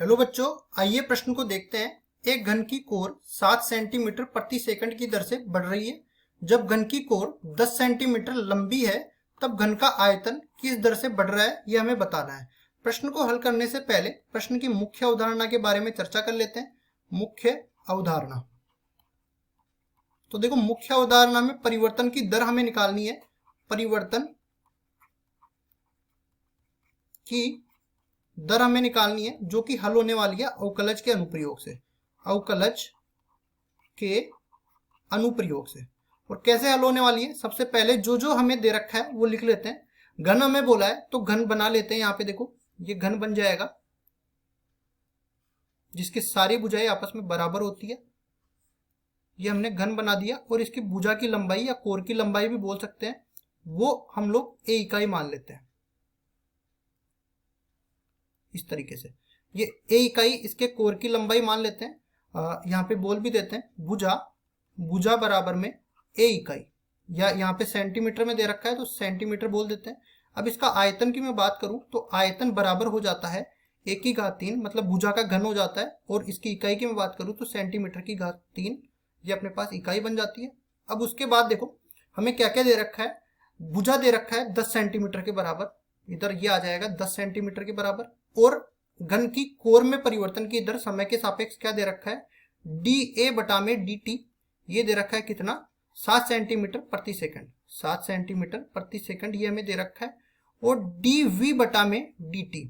Hello बच्चों, आइए प्रश्न को देखते हैं। एक घन की कोर 7 सेंटीमीटर प्रति सेकंड की दर से बढ़ रही है। जब घन की कोर 10 सेंटीमीटर लंबी है तब घन का आयतन किस दर से बढ़ रहा है, यह हमें बताना है। प्रश्न को हल करने से पहले प्रश्न की मुख्य अवधारणा के बारे में चर्चा कर लेते हैं। मुख्य अवधारणा, तो देखो, मुख्य अवधारणा में परिवर्तन की दर हमें निकालनी है। परिवर्तन की दर हमें निकालनी है जो कि हल होने वाली है अवकलज के अनुप्रयोग से। अवकलज के अनुप्रयोग से। और कैसे हल होने वाली है, सबसे पहले जो जो हमें दे रखा है वो लिख लेते हैं। घन हमें बोला है तो घन बना लेते हैं। यहाँ पे देखो, ये घन बन जाएगा जिसकी सारी भुजाएं आपस में बराबर होती है। ये हमने घन बना दिया। और इसकी भुजा की लंबाई या कोर की लंबाई भी बोल सकते हैं, वो हम लोग ए इकाई मान लेते हैं। इस तरीके से ये ए इकाई इसके कोर की लंबाई मान लेते हैं। यहाँ पे बोल भी देते हैं भुजा बराबर में ए इकाई, या यहाँ पे सेंटीमीटर में दे रखा है तो सेंटीमीटर बोल देते हैं। अब इसका आयतन की मैं बात करूं तो आयतन बराबर हो जाता है ए की घात 3, मतलब भुजा का घन हो जाता है। और इसकी इकाई की मैं बात करूं तो सेंटीमीटर की घात 3, ये अपने पास इकाई बन जाती है। अब उसके बाद देखो हमें क्या क्या दे रखा है। भुजा दे रखा है 10 सेंटीमीटर के बराबर, इधर ये आ जाएगा 10 सेंटीमीटर के बराबर। और घन की कोर में परिवर्तन की दर समय के सापेक्ष क्या दे रखा है, डी ए बटा में डी टी, ये दे रखा है कितना, 7 सेंटीमीटर प्रति सेकंड। 7 सेंटीमीटर प्रति सेकंड ये हमें दे रखा है। और डी वी बटा में डी टी,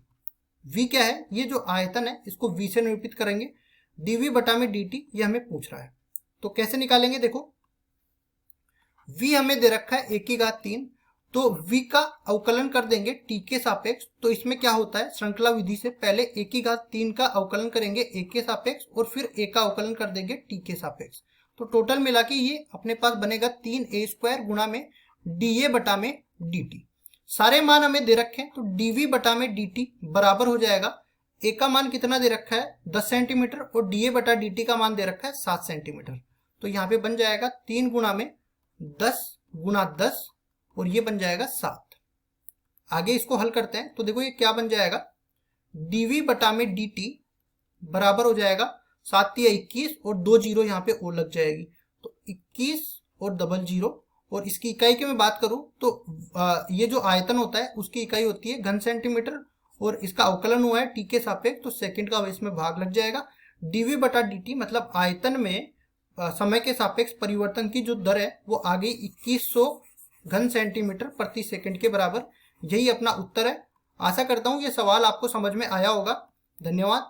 वी क्या है, ये जो आयतन है इसको वी से निरूपित करेंगे। डी वी बटा में डी टी ये हमें पूछ रहा है, तो कैसे निकालेंगे। देखो, वी हमें दे रखा है 1 की घात 3, तो v का अवकलन कर देंगे t के सापेक्ष। तो इसमें क्या होता है, श्रृंखला विधि से पहले 1 की घात 3 का अवकलन करेंगे a के सापेक्ष और फिर a का अवकलन कर देंगे t के सापेक्ष। तो टोटल मिला के ये अपने पास बनेगा 3a² गुणा में dA बटा में dt। सारे मान हमें दे रखे हैं तो dv बटा में dt बराबर हो जाएगा, a का मान कितना दे रखा है 10 सेंटीमीटर और dA बटा dt का मान दे रखा है 7 सेंटीमीटर। तो यहाँ पे बन जाएगा 3 गुणा में 10 गुणा 10 और ये बन जाएगा 7। आगे इसको हल करते हैं तो देखो ये क्या बन जाएगा, dv बटा में dt बराबर हो जाएगा 7 या 21 और 2 जीरो यहाँ पे और लग जाएगी, तो 21 और डबल जीरो। और इसकी इकाई की मैं बात करूं तो ये जो आयतन होता है उसकी इकाई होती है घन सेंटीमीटर और इसका अवकलन हुआ है t के सापेक्ष, तो सेकंड का इसमें भाग लग जाएगा। dv बटा dt मतलब आयतन में समय के सापेक्ष परिवर्तन की जो दर है वो आ गई 2100 घन सेंटीमीटर प्रति सेकंड के बराबर। यही अपना उत्तर है। आशा करता हूं ये सवाल आपको समझ में आया होगा। धन्यवाद।